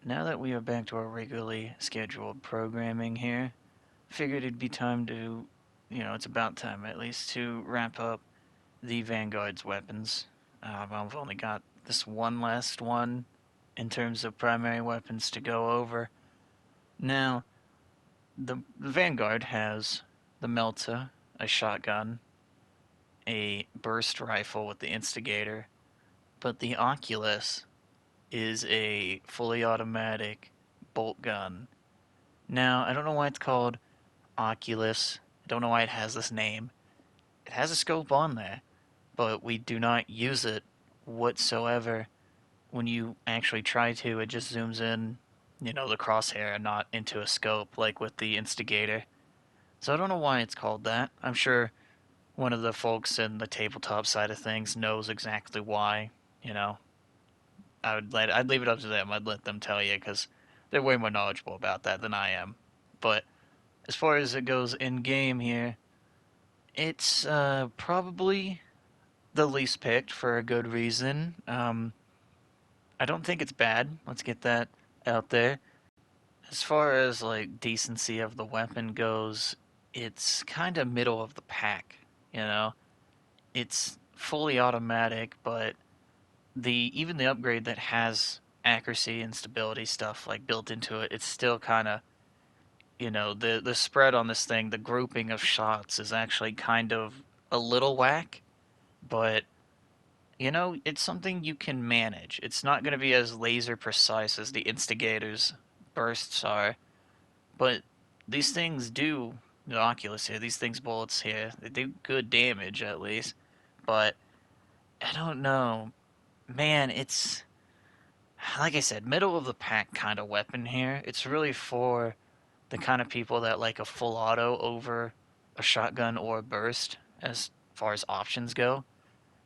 now that we are back to our regularly scheduled programming here, figured it'd be time to, it's about time at least, to wrap up the Vanguard's weapons. I've only got this one last one in terms of primary weapons to go over. Now, the Vanguard has the Melta, a shotgun, a burst rifle with the instigator, but the Oculus is a fully automatic bolt gun. Now, I don't know why it's called Oculus. I don't know why it has this name. It has a scope on there, but we do not use it whatsoever. When you actually try to, it just zooms in, the crosshair and not into a scope like with the instigator. So I don't know why it's called that. I'm sure one of the folks in the tabletop side of things knows exactly why. You know, I'd leave it up to them. I'd let them tell you because they're way more knowledgeable about that than I am. But as far as it goes in game here, it's probably the least picked for a good reason. I don't think it's bad. Let's get that out there. As far as like decency of the weapon goes, it's kind of middle of the pack. You know, it's fully automatic, but even the upgrade that has accuracy and stability stuff like built into it, it's still kind of the spread on this thing, the grouping of shots is actually kind of a little whack, but it's something you can manage. It's not going to be as laser precise as the instigator's bursts are, but these things do, the Oculus here, these things bullets here, they do good damage at least, but I don't know. Man, it's like I said, middle of the pack kind of weapon here. It's really for the kind of people that like a full auto over a shotgun or a burst as far as options go.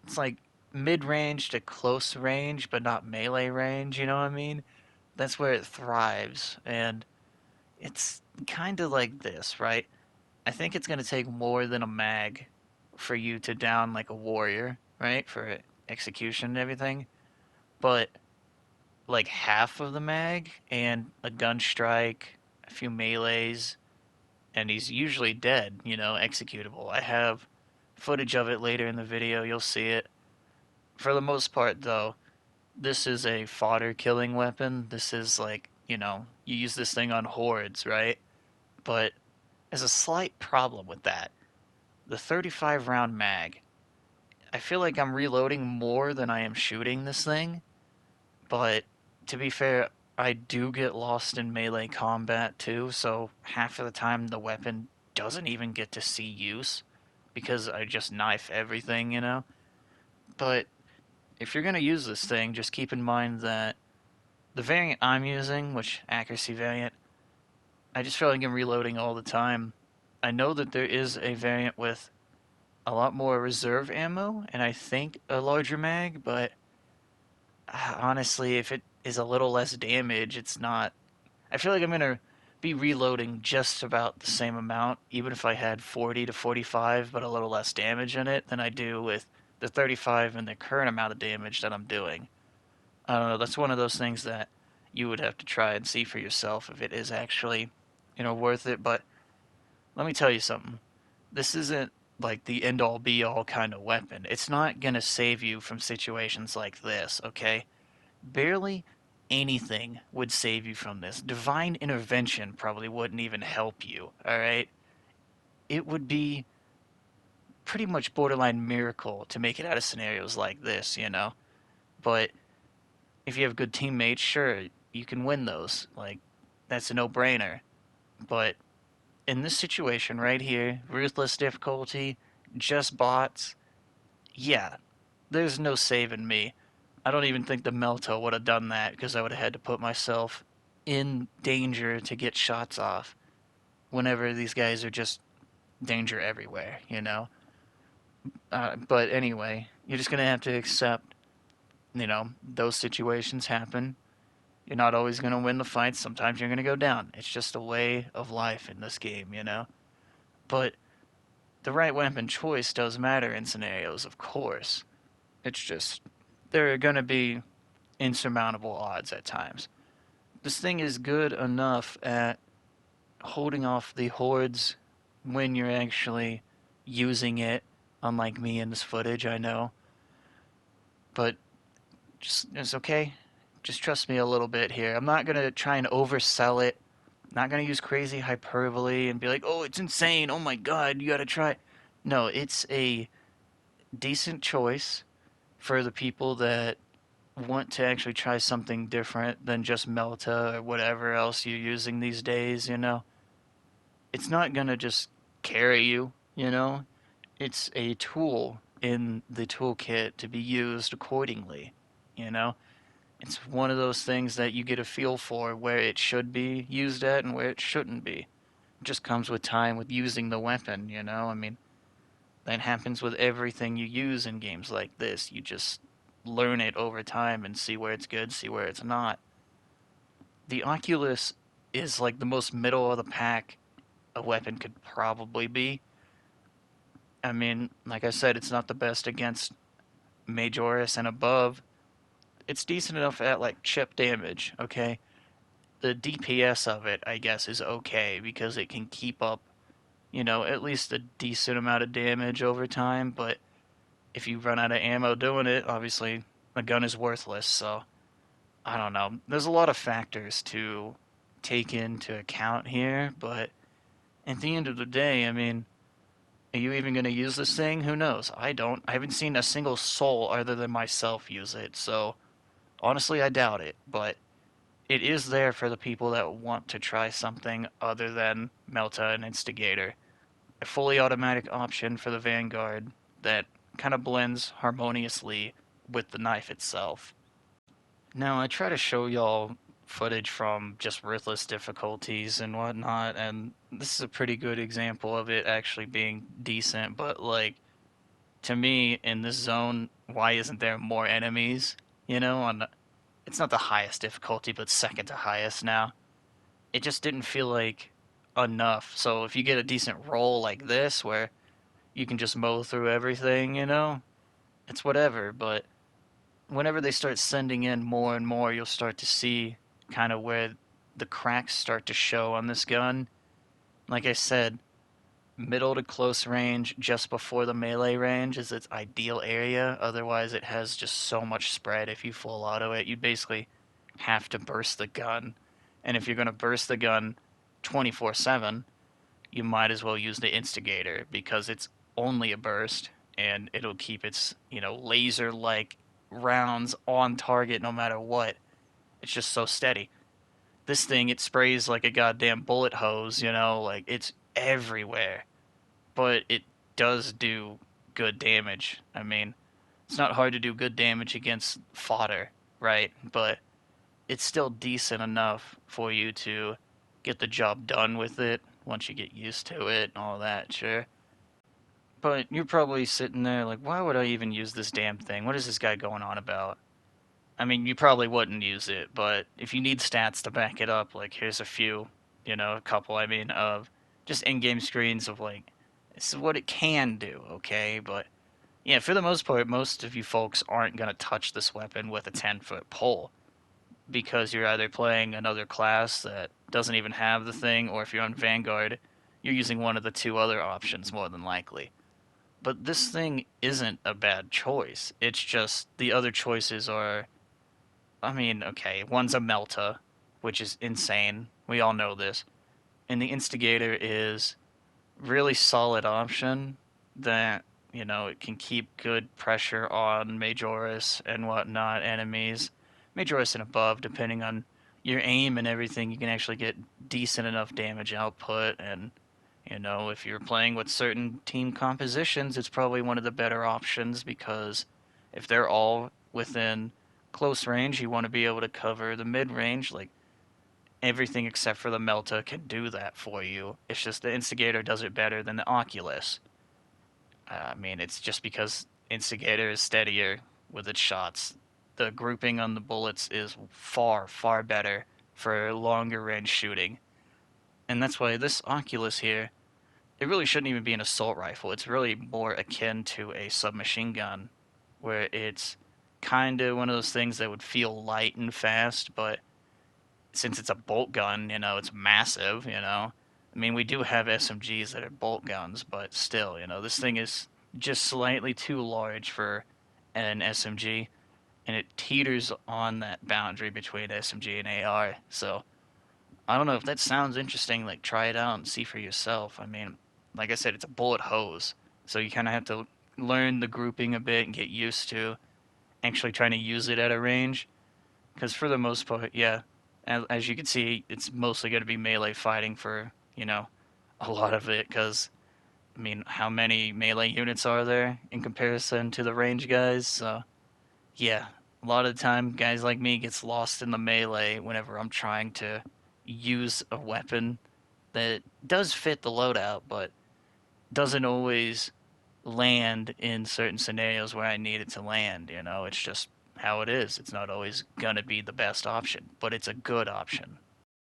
It's like mid range to close range, but not melee range, you know what I mean? That's where it thrives. And it's kind of like this, right? I think it's going to take more than a mag for you to down like a warrior, right? For execution and everything. But like half of the mag and a gun strike, a few melees, and he's usually dead, executable. I have footage of it later in the video, you'll see it. For the most part, though, this is a fodder killing weapon. This is like, you use this thing on hordes, right? But there's a slight problem with that. The 35 round mag, I feel like I'm reloading more than I am shooting this thing, but to be fair, I do get lost in melee combat too, so half of the time the weapon doesn't even get to see use because I just knife everything. But if you're going to use this thing, just keep in mind that the variant I'm using, which accuracy variant, I just feel like I'm reloading all the time. I know that there is a variant with a lot more reserve ammo and I think a larger mag, but honestly, if it is a little less damage, it's not. I feel like I'm gonna be reloading just about the same amount, even if I had 40 to 45, but a little less damage in it than I do with the 35 and the current amount of damage that I'm doing. I don't know. That's one of those things that you would have to try and see for yourself if it is actually, worth it. But let me tell you something. This isn't like the end all be all kind of weapon. It's not gonna save you from situations like this, okay? Barely anything would save you from this. Divine intervention probably wouldn't even help you, alright? It would be pretty much borderline miracle to make it out of scenarios like this. But if you have good teammates, sure, you can win those. Like, that's a no brainer. But in this situation right here, ruthless difficulty, just bots, yeah, there's no saving me. I don't even think the Melto would have done that because I would have had to put myself in danger to get shots off whenever these guys are just danger everywhere. But anyway, you're just going to have to accept, those situations happen. You're not always going to win the fights. Sometimes you're going to go down. It's just a way of life in this game. But the right weapon choice does matter in scenarios, of course. It's just, there are going to be insurmountable odds at times. This thing is good enough at holding off the hordes when you're actually using it, unlike me in this footage, I know. But just it's okay. Just trust me a little bit here. I'm not gonna try and oversell it. Not gonna use crazy hyperbole and be like, "Oh, it's insane. Oh my God, you gotta try." No, it's a decent choice for the people that want to actually try something different than just Melta or whatever else you're using these days, you know. It's not gonna just carry you, you know. It's a tool in the toolkit to be used accordingly, you know. It's one of those things that you get a feel for where it should be used at and where it shouldn't be. It just comes with time with using the weapon, you know? I mean, that happens with everything you use in games like this. You just learn it over time and see where it's good, see where it's not. The Oculus is like the most middle of the pack a weapon could probably be. I mean, like I said, it's not the best against Majoris and above. It's decent enough at like chip damage, okay? The DPS of it, I guess, is okay because it can keep up, you know, at least a decent amount of damage over time. But if you run out of ammo doing it, obviously a gun is worthless. So I don't know. There's a lot of factors to take into account here, but at the end of the day, I mean, are you even going to use this thing? Who knows? I don't. I haven't seen a single soul other than myself use it. So honestly, I doubt it. But it is there for the people that want to try something other than Melta and Instigator. A fully automatic option for the Vanguard that kind of blends harmoniously with the knife itself. Now, I try to show y'all footage from just ruthless difficulties and whatnot, and this is a pretty good example of it actually being decent, but like, to me, in this zone, why isn't there more enemies? You know, on it's not the highest difficulty, but second to highest now. It just didn't feel like enough. So if you get a decent roll like this, where you can just mow through everything, you know, it's whatever. But whenever they start sending in more and more, you'll start to see kind of where the cracks start to show on this gun. Like I said, middle to close range just before the melee range is its ideal area. Otherwise, it has just so much spread. If you full auto it, you basically have to burst the gun. And if you're going to burst the gun 24/7, you might as well use the instigator because it's only a burst and it'll keep its, you know, laser like rounds on target no matter what. It's just so steady. This thing, it sprays like a goddamn bullet hose, you know, like it's everywhere. But it does do good damage. I mean, it's not hard to do good damage against fodder, right? But it's still decent enough for you to get the job done with it once you get used to it and all that, sure. But you're probably sitting there like, why would I even use this damn thing? What is this guy going on about? I mean, you probably wouldn't use it, but if you need stats to back it up, like here's a few, you know, a couple, I mean, of just in-game screens of like, this is what it can do, okay? But yeah, for the most part, most of you folks aren't going to touch this weapon with a 10-foot pole because you're either playing another class that doesn't even have the thing, or if you're on Vanguard, you're using one of the two other options more than likely. But this thing isn't a bad choice. It's just the other choices are, I mean, okay, one's a Melta, which is insane. We all know this. And the Instigator is really solid option that, you know, it can keep good pressure on Majoris and whatnot enemies. Majoris and above, depending on your aim and everything, you can actually get decent enough damage output. And, you know, if you're playing with certain team compositions, it's probably one of the better options because if they're all within close range, you want to be able to cover the mid range. Like, everything except for the Melta can do that for you. It's just the Instigator does it better than the Oculus. I mean, it's just because Instigator is steadier with its shots. The grouping on the bullets is far, far better for longer range shooting. And that's why this Oculus here, it really shouldn't even be an assault rifle. It's really more akin to a submachine gun, where it's kind of one of those things that would feel light and fast, but since it's a bolt gun, it's massive, I mean, we do have SMGs that are bolt guns, but still, this thing is just slightly too large for an SMG, and it teeters on that boundary between SMG and AR. So I don't know if that sounds interesting. Like, try it out and see for yourself. I mean, like I said, it's a bullet hose, so you kind of have to learn the grouping a bit and get used to actually trying to use it at a range. Because for the most part, yeah, as you can see, it's mostly going to be melee fighting for a lot of it. Because I mean, how many melee units are there in comparison to the range guys? So yeah, a lot of the time, guys like me gets lost in the melee whenever I'm trying to use a weapon that does fit the loadout, but doesn't always land in certain scenarios where I need it to land. It's just how it is. It's not always gonna be the best option, but it's a good option.